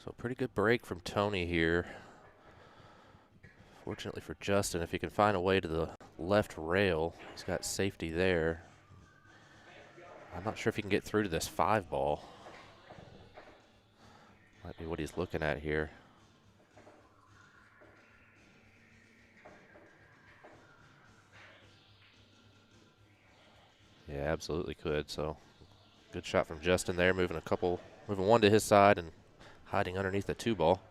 So pretty good break from Tony here. Fortunately for Justin, if he can find a way to the left rail, he's got safety there. I'm not sure if he can get through to this 5-ball. Might be what he's looking at here. Yeah, absolutely could. So good shot from Justin there, moving one to his side and hiding underneath the 2-ball.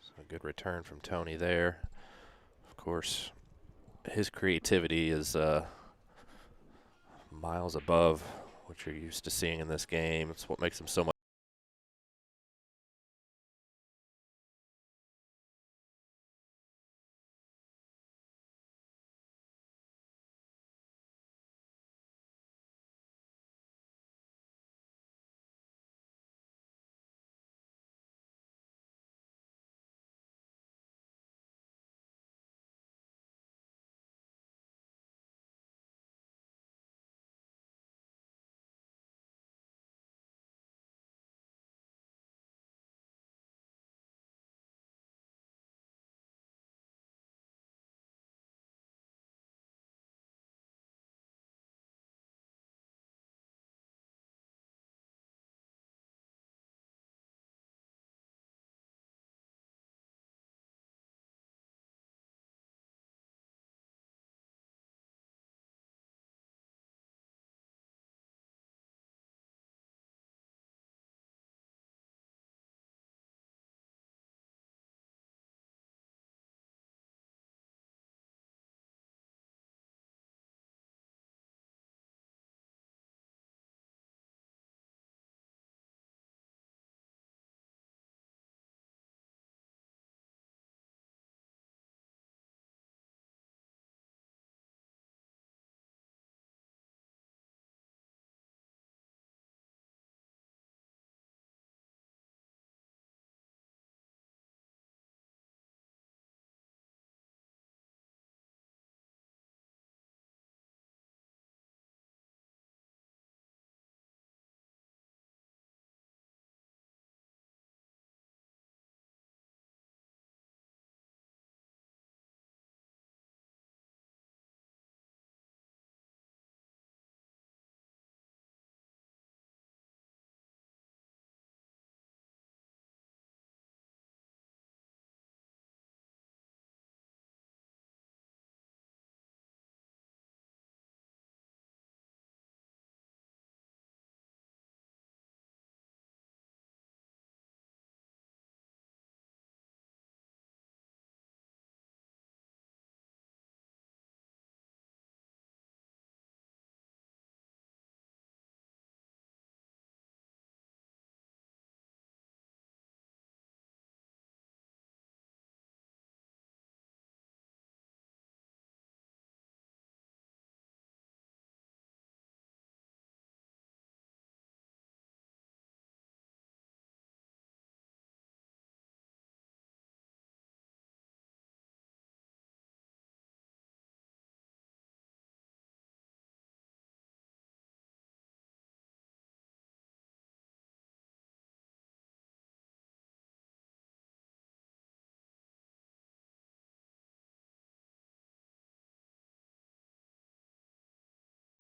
So a good return from Tony there. Of course, his creativity is miles above what you're used to seeing in this game. It's what makes him so much.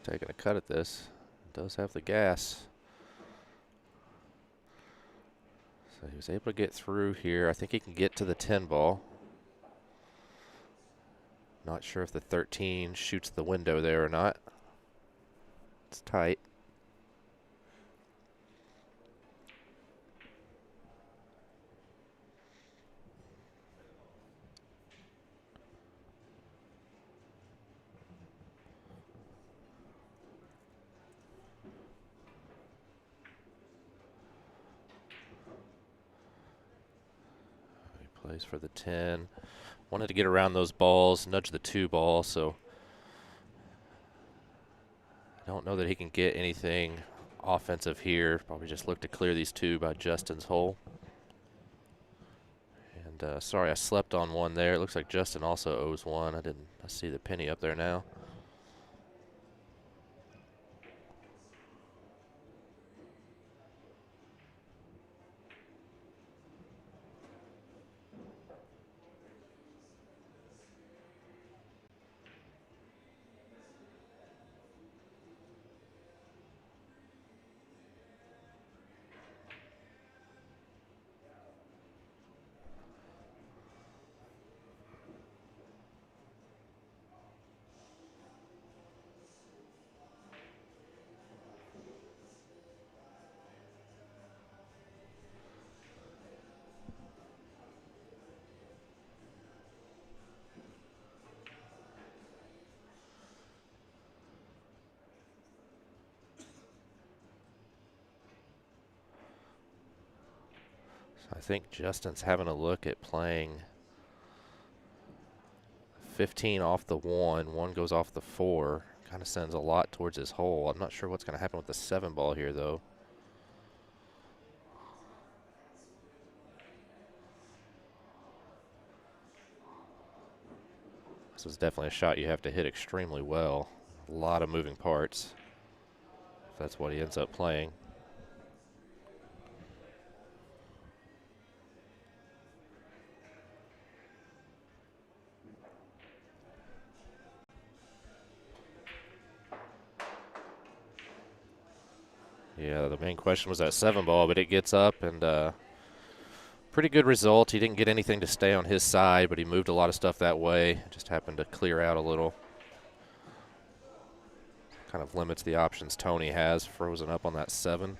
Taking a cut at this. Does have the gas. So he was able to get through here. I think he can get to the 10-ball. Not sure if the 13 shoots the window there or not. It's tight. Plays for the 10. Wanted to get around those balls, nudge the 2 ball, so I don't know that he can get anything offensive here. Probably just look to clear these 2 by Justin's hole. And sorry, I slept on one there. It looks like Justin also owes one. I see the penny up there now. So I think Justin's having a look at playing 15 off the 1. 1 goes off the 4. Kind of sends a lot towards his hole. I'm not sure what's going to happen with the 7 ball here, though. This is definitely a shot you have to hit extremely well. A lot of moving parts, if that's what he ends up playing. Yeah, the main question was that 7 ball, but it gets up, and pretty good result. He didn't get anything to stay on his side, but he moved a lot of stuff that way. Just happened to clear out a little. Kind of limits the options Tony has, frozen up on that 7.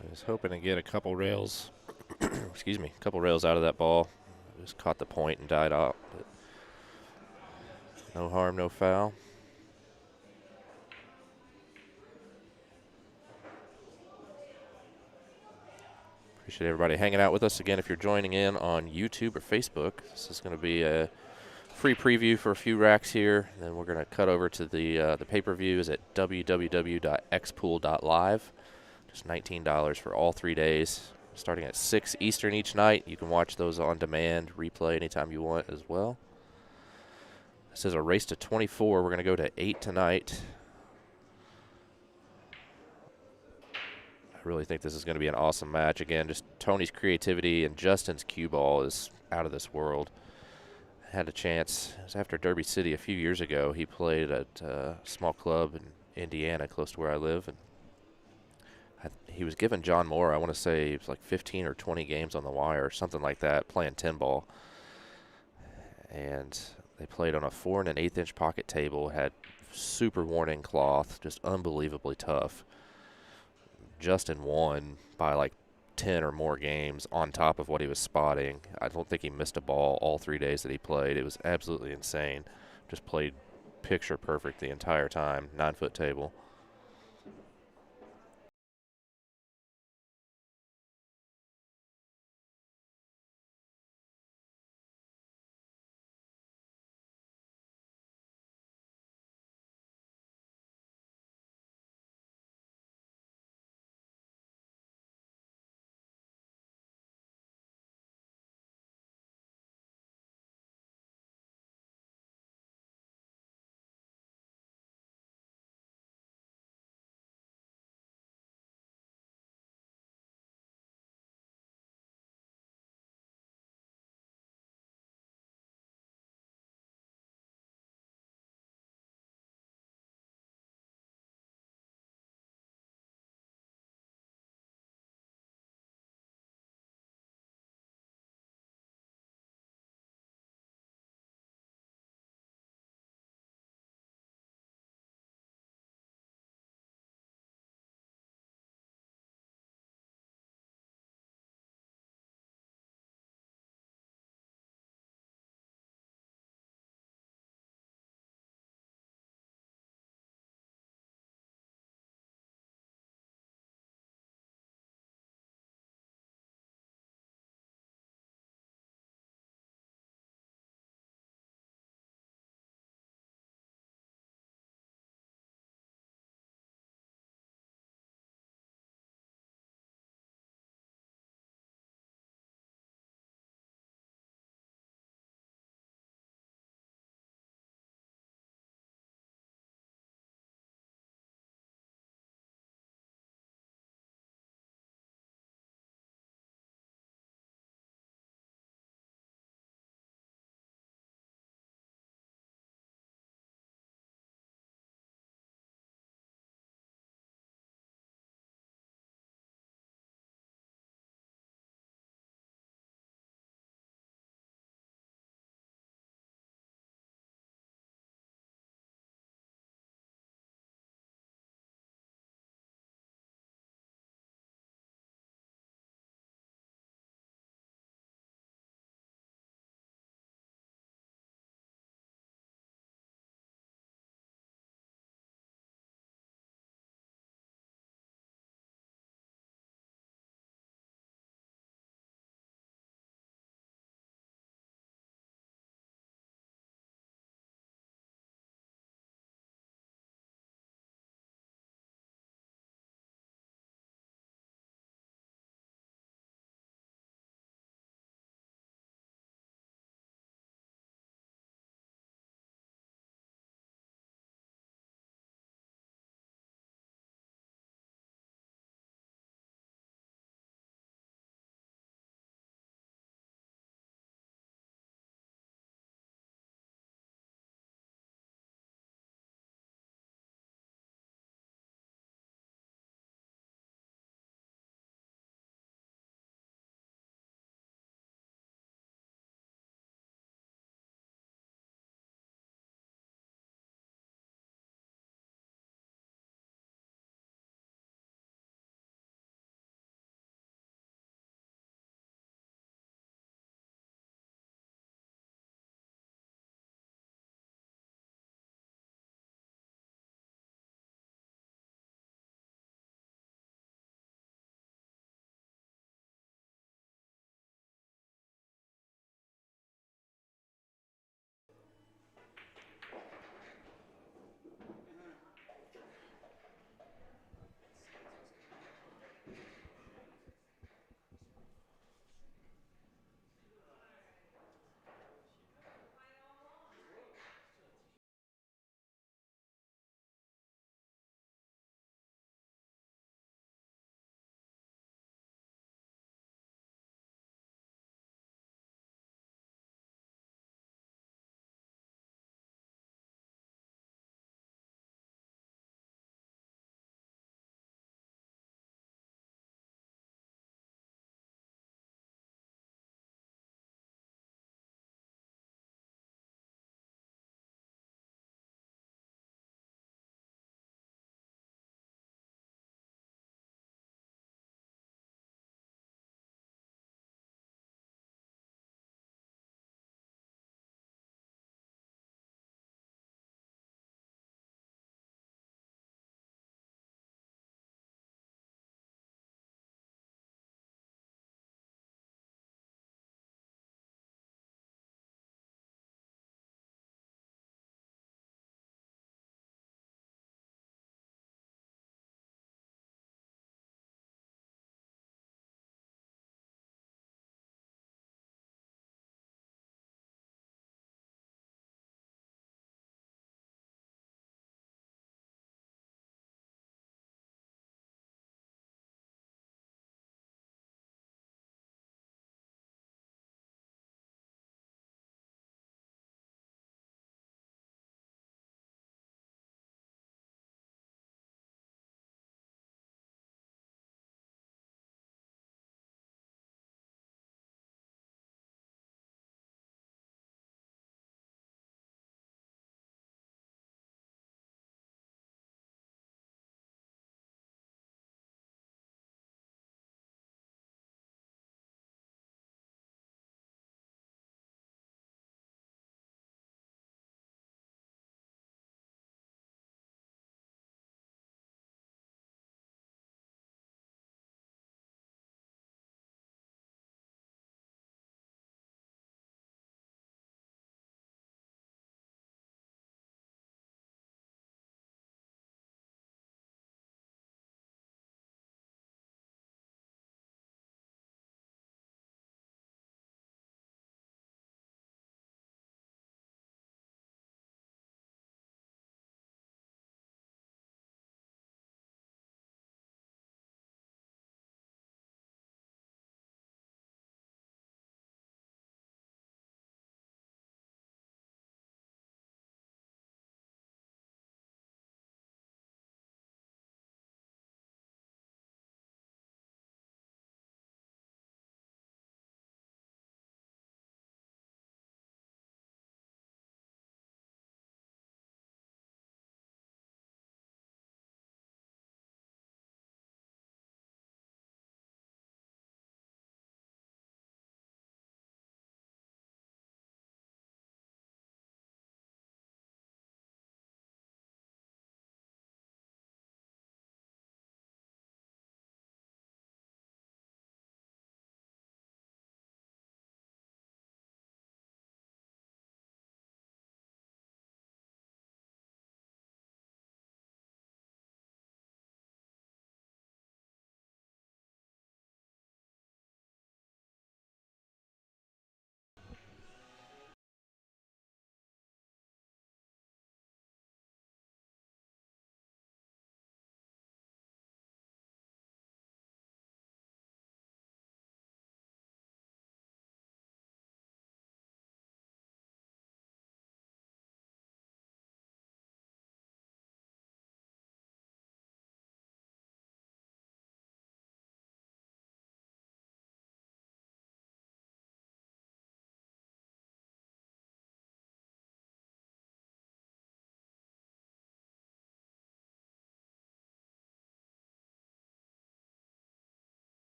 I was hoping to get a couple rails, excuse me, a couple rails out of that ball. Just caught the point and died out. But no harm, no foul. Appreciate everybody hanging out with us. Again, if you're joining in on YouTube or Facebook, this is going to be a free preview for a few racks here. And then we're going to cut over to the pay-per-view is at www.xpool.live. Just $19 for all 3 days, starting at 6 Eastern each night. You can watch those on demand, replay anytime you want as well. This is a race to 24. We're going to go to 8 tonight. I really think this is going to be an awesome match. Again, just Tony's creativity and Justin's cue ball is out of this world. Had a chance. It was after Derby City a few years ago. He played at a small club in Indiana, close to where I live. And he was given John Moore, I want to say it was like 15 or 20 games on the wire or something like that, playing 10 ball. And they played on a 4 1/8 inch pocket table, had super warning cloth, just unbelievably tough. Justin won by like 10 or more games on top of what he was spotting. I don't think he missed a ball all 3 days that he played. It was absolutely insane. Just played picture perfect the entire time, 9-foot table.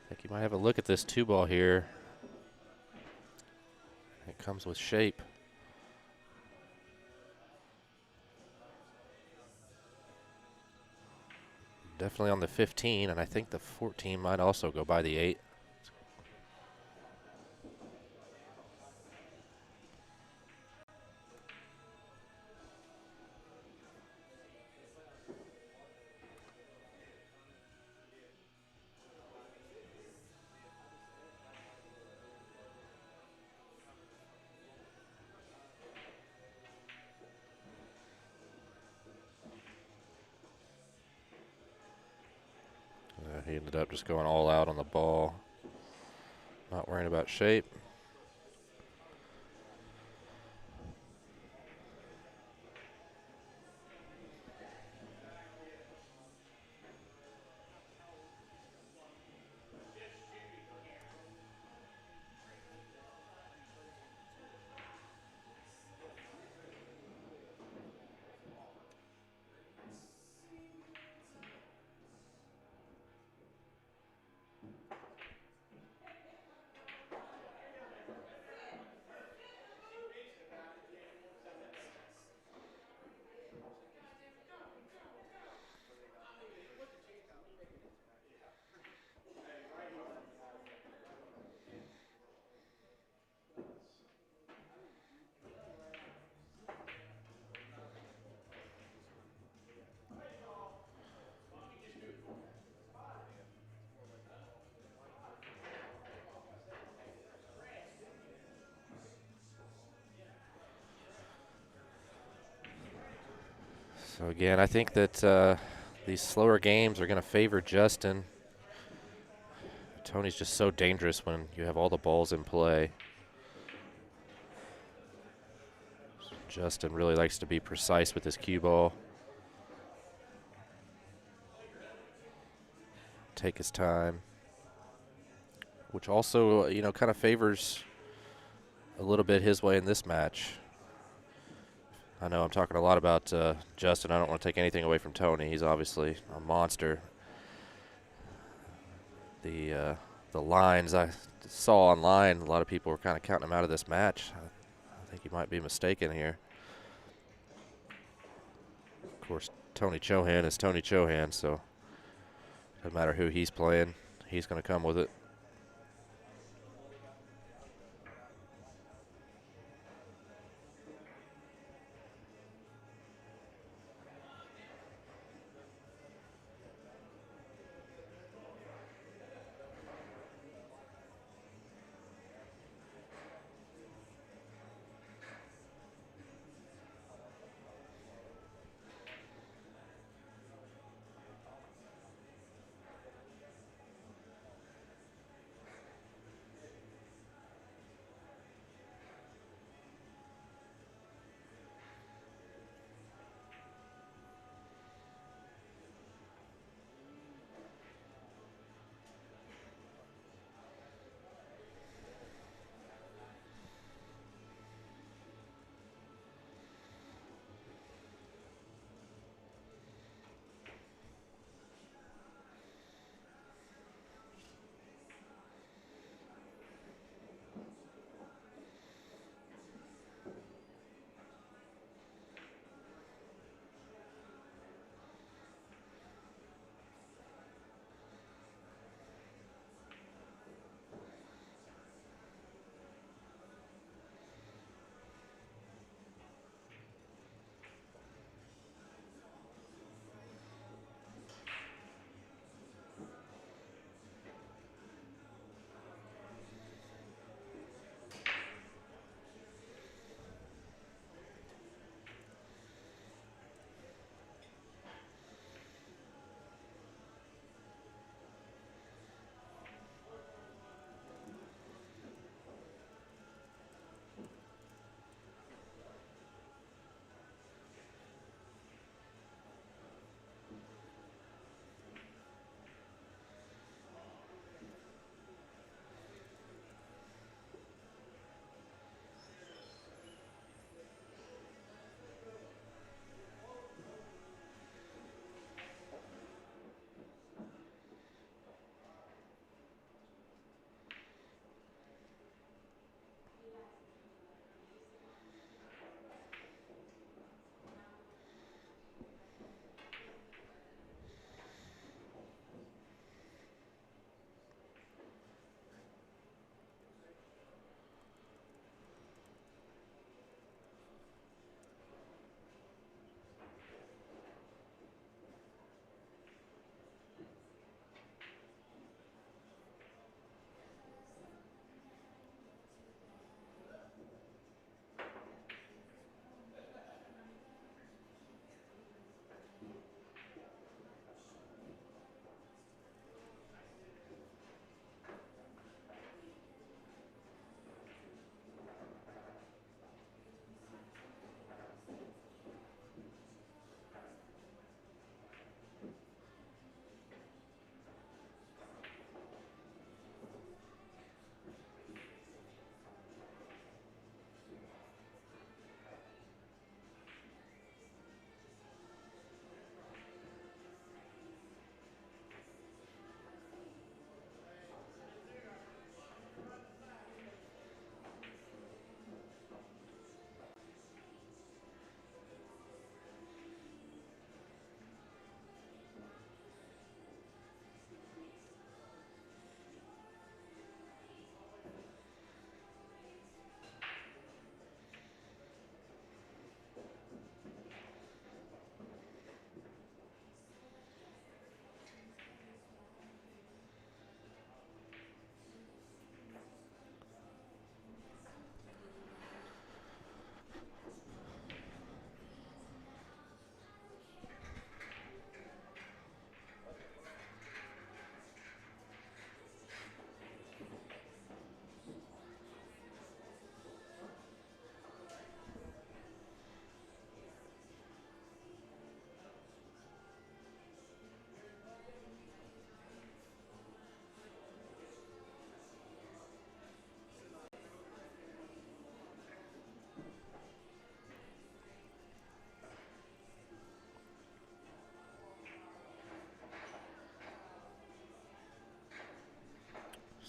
I think you might have a look at this 2-ball here. It comes with shape. Definitely on the 15, and I think the 14 might also go by the 8. He ended up just going all out on the ball, not worrying about shape. So again, I think that these slower games are going to favor Justin. Tony's just so dangerous when you have all the balls in play. Justin really likes to be precise with his cue ball. Take his time, which also, kind of favors a little bit his way in this match. I know I'm talking a lot about Justin. I don't want to take anything away from Tony. He's obviously a monster. The lines I saw online, a lot of people were kind of counting him out of this match. I think he might be mistaken here. Of course, Tony Chohan is Tony Chohan, so no matter who he's playing, he's going to come with it.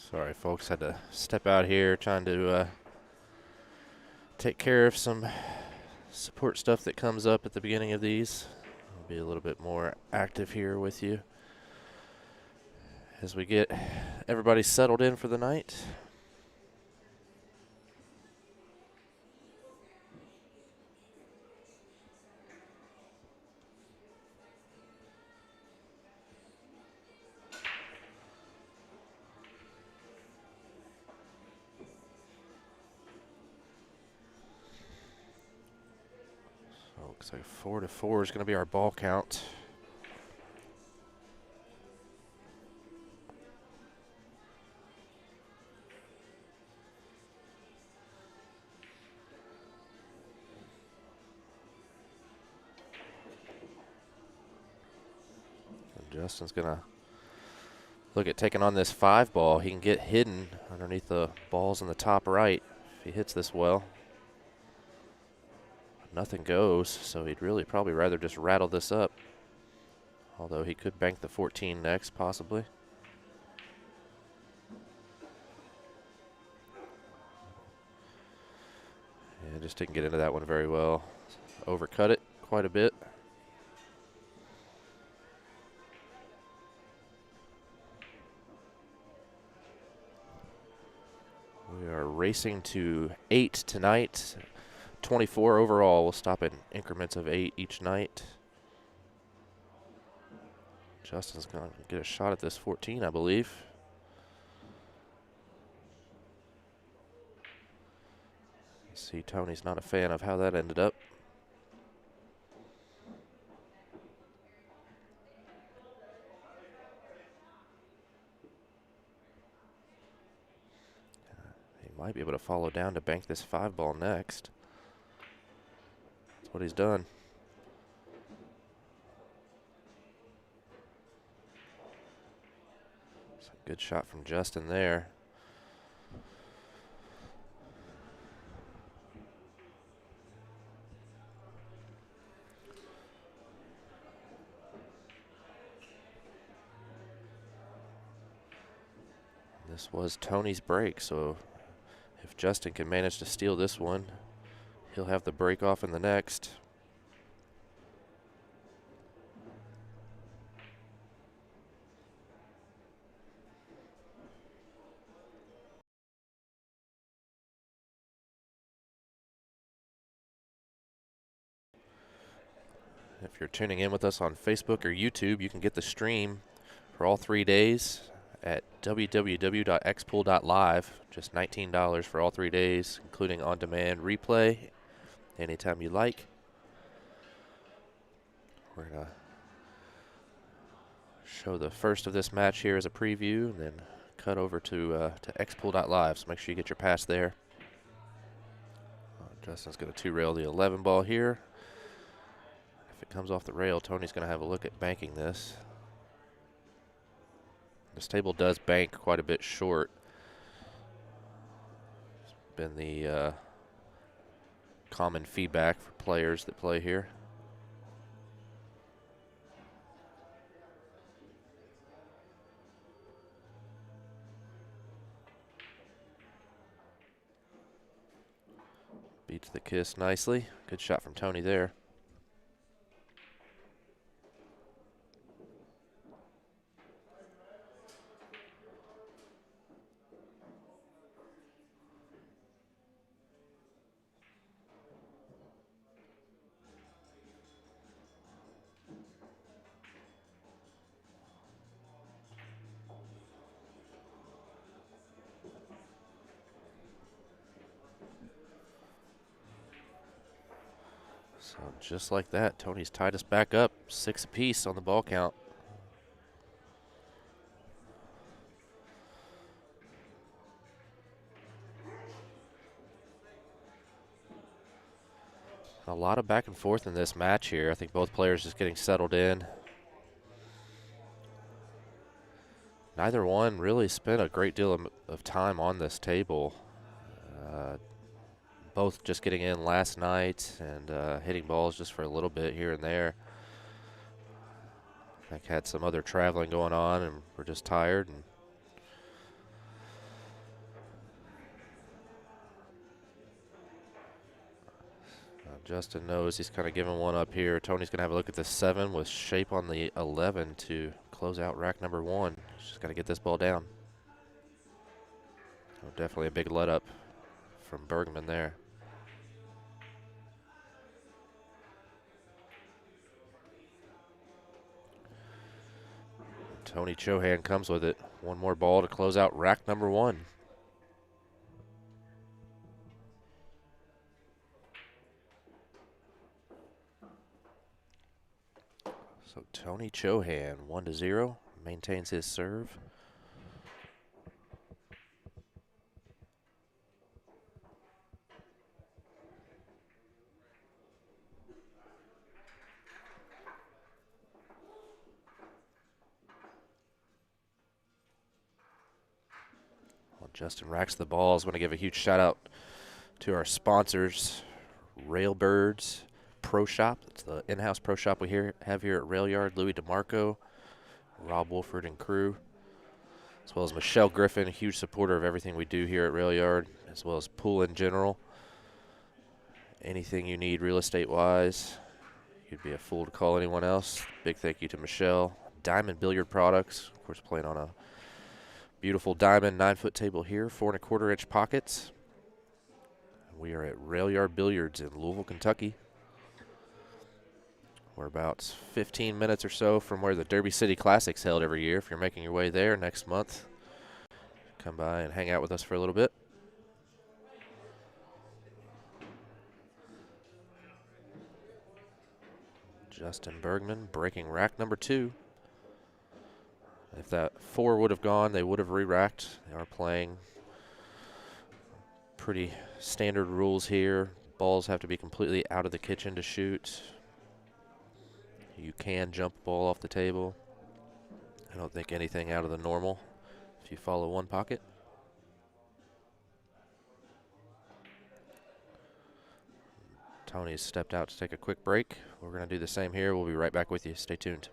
Sorry, folks, had to step out here trying to take care of some support stuff that comes up at the beginning of these. I'll be a little bit more active here with you as we get everybody settled in for the night. So looks like 4-4 is going to be our ball count. Justin's going to look at taking on this 5 ball. He can get hidden underneath the balls in the top right if he hits this well. Nothing goes, so he'd really probably rather just rattle this up. Although he could bank the 14 next, possibly. Yeah, just didn't get into that one very well. Overcut it quite a bit. We are racing to 8 tonight. 24 overall. We'll stop in increments of 8 each night. Justin's going to get a shot at this 14, I believe. See, Tony's not a fan of how that ended up. He might be able to follow down to bank this 5 ball next. That's what he's done. It's a good shot from Justin there. This was Tony's break, so if Justin can manage to steal this one, he'll have the break off in the next. If you're tuning in with us on Facebook or YouTube, you can get the stream for all 3 days at www.xpool.live. Just $19 for all 3 days, including on-demand replay anytime you like. We're going to show the first of this match here as a preview, and then cut over to xpool.live, so make sure you get your pass there. Justin's going to 2-rail the 11 ball here. If it comes off the rail, Tony's going to have a look at banking this. This table does bank quite a bit short. It's been the common feedback for players that play here. Beats the kiss nicely. Good shot from Tony there. So just like that, Tony's tied us back up, 6 apiece on the ball count. A lot of back and forth in this match here. I think both players just getting settled in. Neither one really spent a great deal of time on this table. Both just getting in last night and hitting balls just for a little bit here and there. I think had some other traveling going on and were just tired. And Justin knows he's kind of giving one up here. Tony's going to have a look at the 7 with shape on the 11 to close out rack number 1. Just got to get this ball down. Oh, definitely a big let up from Bergman there. Tony Chohan comes with it. One more ball to close out rack number 1. So Tony Chohan, 1-0, maintains his serve. Well, Justin racks the balls. Want to give a huge shout out to our sponsors, Railbirds Pro Shop. It's the in-house pro shop we have here at Rail Yard. Louis DeMarco, Rob Wolford and crew, as well as Michelle Griffin, a huge supporter of everything we do here at Rail Yard, as well as Pool in general. Anything you need real estate-wise, you'd be a fool to call anyone else. Big thank you to Michelle. Diamond Billiard Products, of course, playing on a beautiful diamond 9-foot table here, 4¼ inch pockets. We are at Rail Yard Billiards in Louisville, Kentucky. We're about 15 minutes or so from where the Derby City Classic's held every year. If you're making your way there next month, come by and hang out with us for a little bit. Justin Bergman breaking rack number 2. If that 4 would have gone, they would have re-racked. They are playing pretty standard rules here. Balls have to be completely out of the kitchen to shoot. You can jump a ball off the table. I don't think anything out of the normal if you follow one pocket. Tony's stepped out to take a quick break. We're going to do the same here. We'll be right back with you. Stay tuned.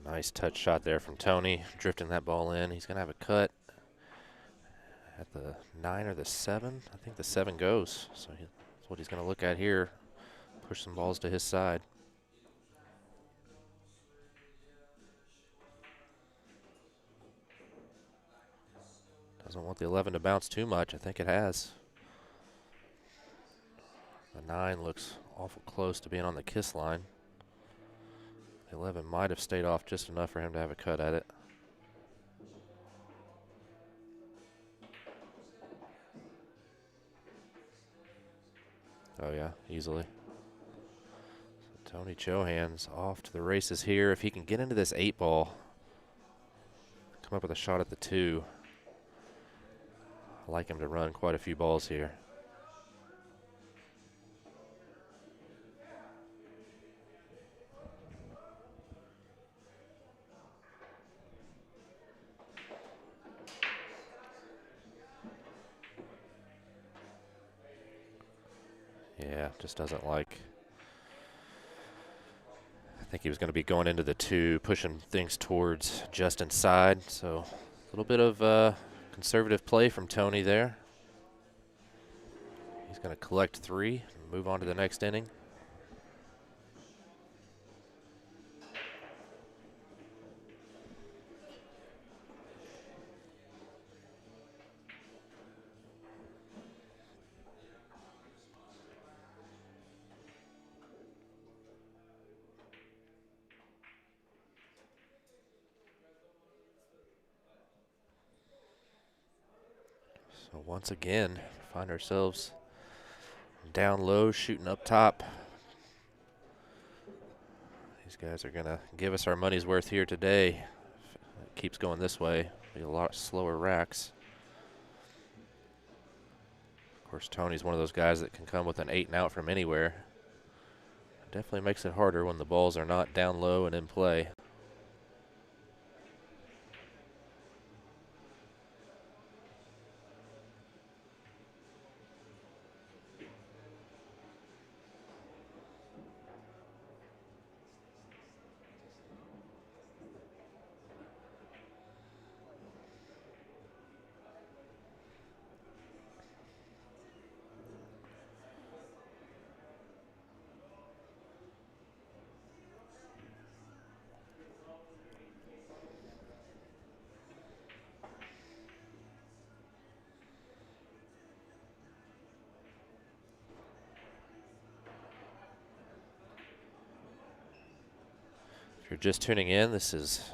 Nice touch shot there from Tony, drifting that ball in. He's going to have a cut at the 9 or the 7. I think the 7 goes. So that's what he's going to look at here. Push some balls to his side. Doesn't want the 11 to bounce too much. I think it has. The 9 looks awful close to being on the kiss line. The 11 might have stayed off just enough for him to have a cut at it. Oh yeah, easily. So Tony Chohan's off to the races here. If he can get into this 8 ball, come up with a shot at the 2. I like him to run quite a few balls here. Yeah, just doesn't like. I think he was going to be going into the 2, pushing things towards Justin's side. So a little bit of conservative play from Tony there. He's going to collect 3 and move on to the next inning. So once again, find ourselves down low, shooting up top. These guys are going to give us our money's worth here today. If it keeps going this way, be a lot slower racks. Of course, Tony's one of those guys that can come with an 8 and out from anywhere. Definitely makes it harder when the balls are not down low and in play. If you're just tuning in, this is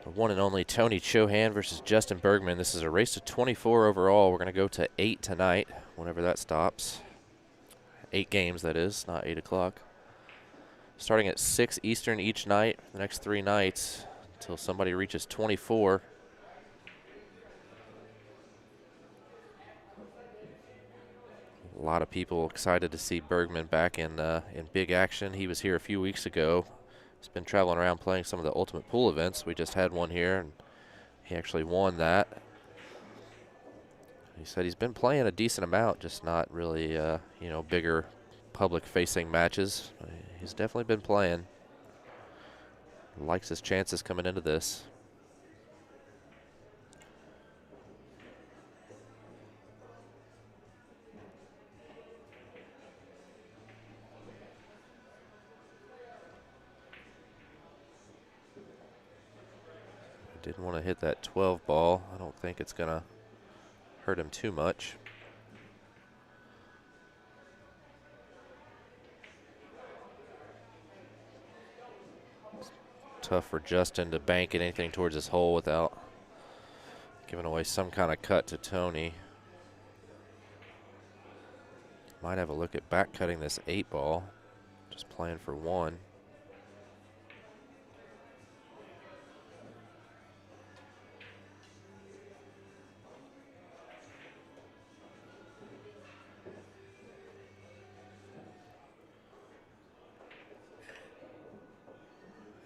the one and only Tony Chohan versus Justin Bergman. This is a race to 24 overall. We're going to go to 8 tonight, whenever that stops. 8 games, that is, not 8 o'clock. Starting at 6 Eastern each night, the next 3 nights, until somebody reaches 24. A lot of people excited to see Bergman back in big action. He was here a few weeks ago. He's been traveling around playing some of the Ultimate Pool events. We just had one here, and he actually won that. He said he's been playing a decent amount, just not really, bigger public-facing matches. He's definitely been playing. Likes his chances coming into this. Didn't want to hit that 12 ball. I don't think it's going to hurt him too much. It's tough for Justin to bank anything towards his hole without giving away some kind of cut to Tony. Might have a look at back cutting this 8 ball. Just playing for 1.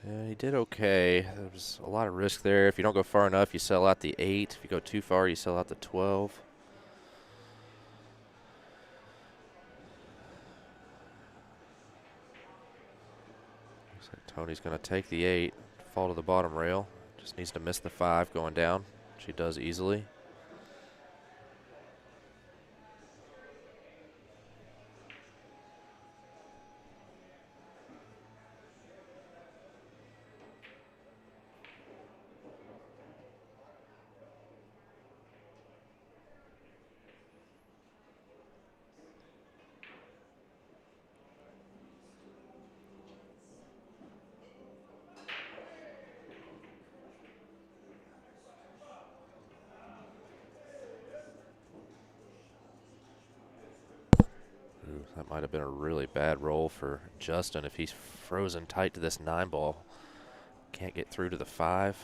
Yeah, he did okay. There was a lot of risk there. If you don't go far enough, you sell out the 8. If you go too far, you sell out the 12. Looks like Tony's going to take the 8, fall to the bottom rail. Just needs to miss the 5 going down. She does easily. Ooh, that might have been a really bad roll for Justin if he's frozen tight to this 9 ball. Can't get through to the 5.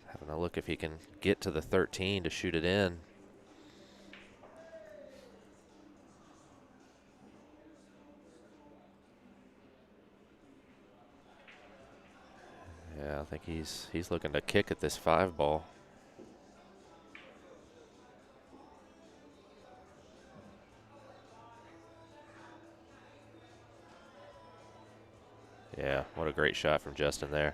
Having a look if he can get to the 13 to shoot it in. Yeah, I think he's looking to kick at this 5 ball. Yeah, what a great shot from Justin there.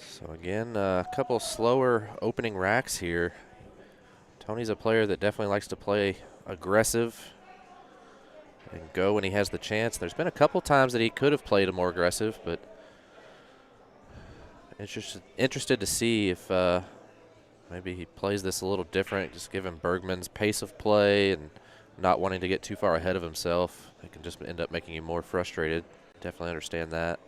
So again, a couple slower opening racks here. Tony's a player that definitely likes to play aggressive and go when he has the chance. There's been a couple times that he could have played a more aggressive, but interested to see if maybe he plays this a little different, just given Bergman's pace of play and not wanting to get too far ahead of himself. It can just end up making you more frustrated. Definitely understand that.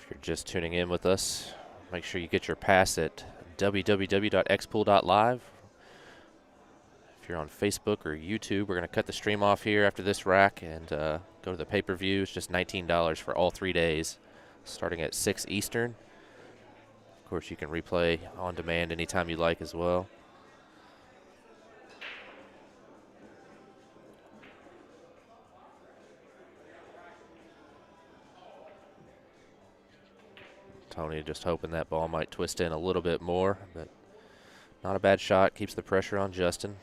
If you're just tuning in with us, make sure you get your pass at www.xpool.live. If you're on Facebook or YouTube, we're going to cut the stream off here after this rack and go to the pay-per-view. It's just $19 for all 3 days, starting at 6 Eastern. Of course, you can replay on demand anytime you like as well. Tony just hoping that ball might twist in a little bit more, but not a bad shot. Keeps the pressure on Justin.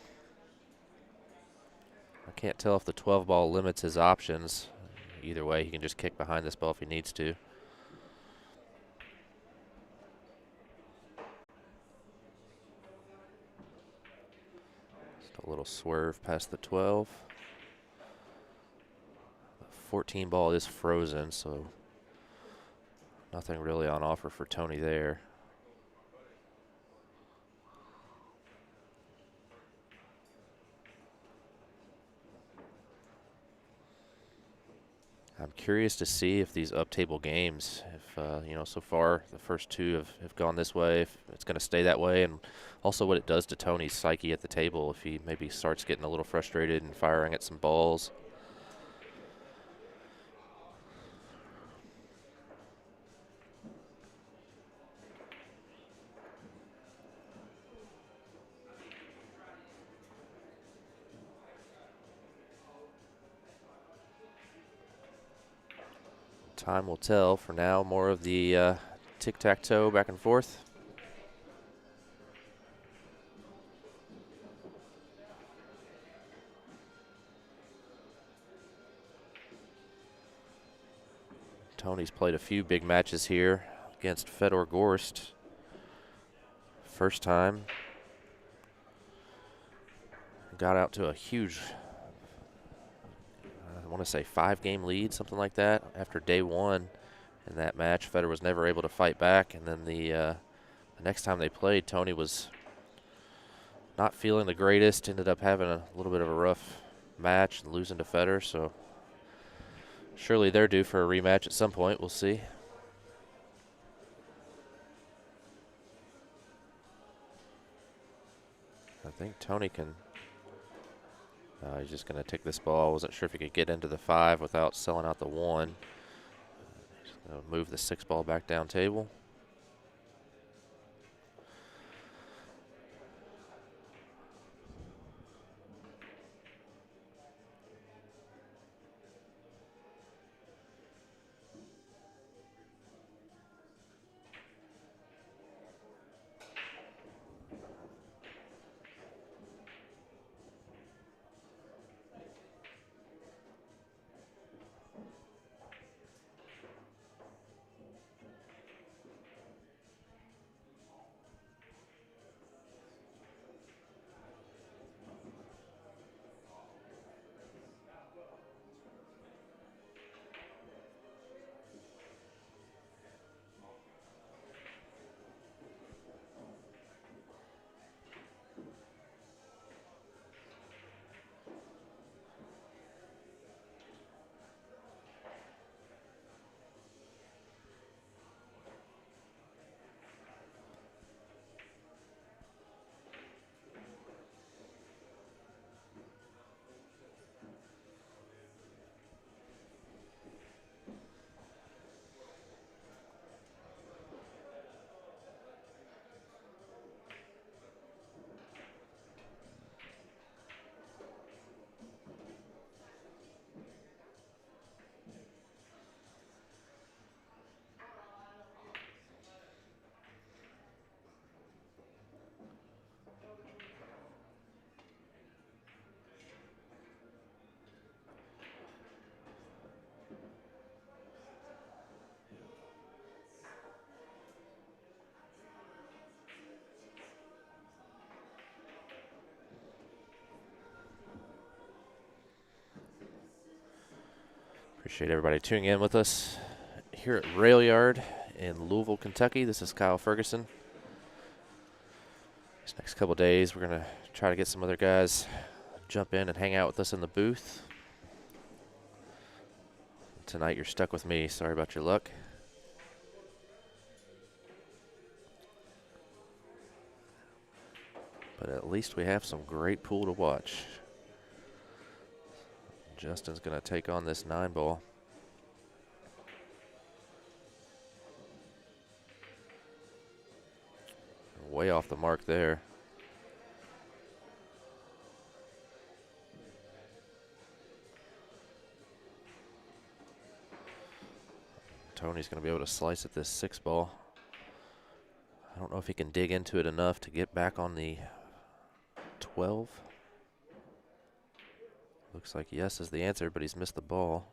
I can't tell if the 12 ball limits his options. Either way, he can just kick behind this ball if he needs to. Just a little swerve past the 12. The 14 ball is frozen, so nothing really on offer for Tony there. I'm curious to see if these up-table games, if, so far the first 2 have gone this way, if it's going to stay that way, and also what it does to Tony's psyche at the table if he maybe starts getting a little frustrated and firing at some balls. Time will tell. For now, more of the tic-tac-toe back and forth. Tony's played a few big matches here against Fedor Gorst. First time. Got out to a huge, I want to say 5-game lead, something like that, after day one in that match. Federer was never able to fight back, and then the next time they played, Tony was not feeling the greatest, ended up having a little bit of a rough match and losing to Federer, so surely they're due for a rematch at some point. We'll see. I think Tony can. He's just going to take this ball. I wasn't sure if he could get into the 5 without selling out the 1. He's going to move the 6 ball back down table. Appreciate everybody tuning in with us here at Rail Yard in Louisville, Kentucky. This is Kyle Ferguson. These next couple days, we're going to try to get some other guys jump in and hang out with us in the booth. Tonight, you're stuck with me. Sorry about your luck. But at least we have some great pool to watch. Justin's going to take on this 9 ball. Way off the mark there. Tony's going to be able to slice at this 6 ball. I don't know if he can dig into it enough to get back on the 12. Looks like yes is the answer, but he's missed the ball.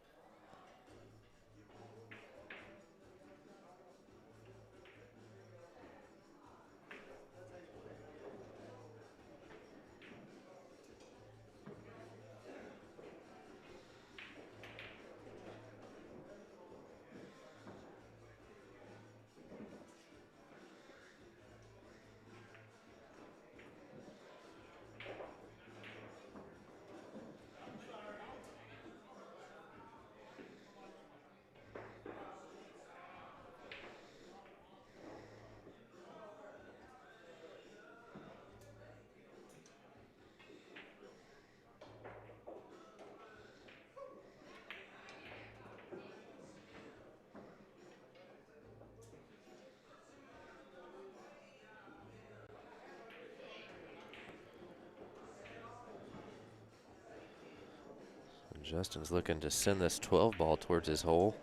Justin's looking to send this 12 ball towards his hole.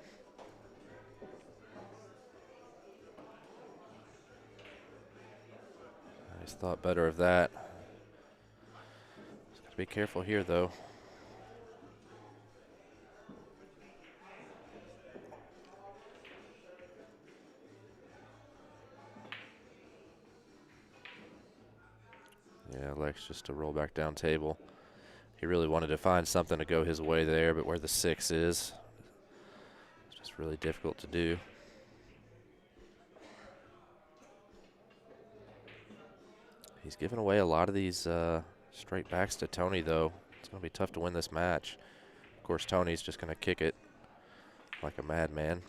Just thought better of that. Just gotta be careful here, though. Yeah, Lex just to roll back down table. He really wanted to find something to go his way there, but where the 6 is, it's just really difficult to do. He's given away a lot of these straight backs to Tony, though. It's going to be tough to win this match. Of course, Tony's just going to kick it like a madman.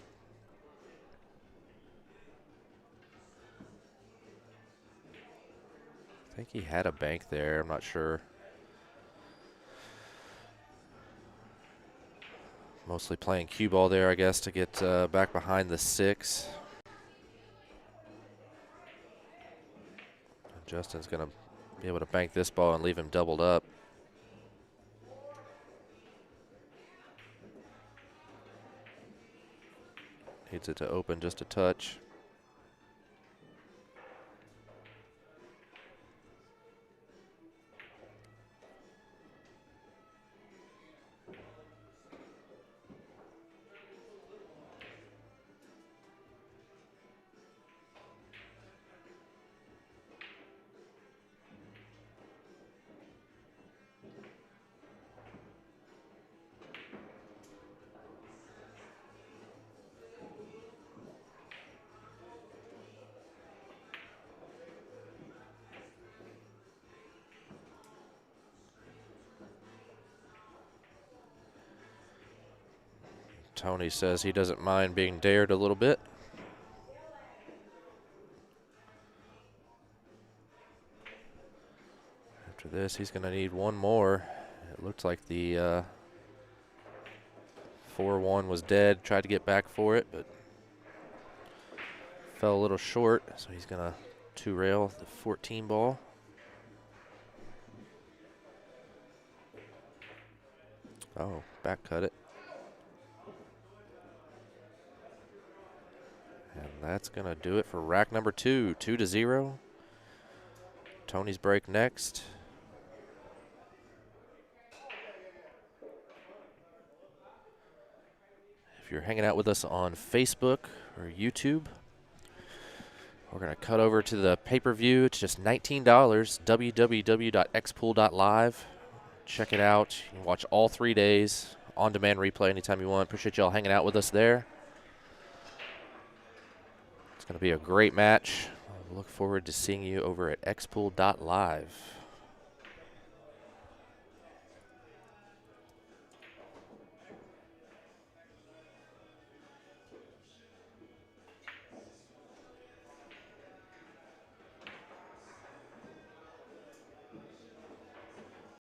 I think he had a bank there. I'm not sure. Mostly playing cue ball there, I guess, to get back behind the 6. Justin's going to be able to bank this ball and leave him doubled up. Needs it to open just a touch. Tony says he doesn't mind being dared a little bit. After this, he's going to need one more. It looks like the 4-1 was dead. Tried to get back for it, but fell a little short. So he's going to two-rail the 14 ball. Oh, back cut it. And that's going to do it for rack number 2, 2-0. Tony's break next. If you're hanging out with us on Facebook or YouTube, we're going to cut over to the pay-per-view. It's just $19, www.xpool.live. Check it out. You can watch all 3 days, on-demand replay anytime you want. Appreciate y'all hanging out with us there. It's going to be a great match. I look forward to seeing you over at xpool.live.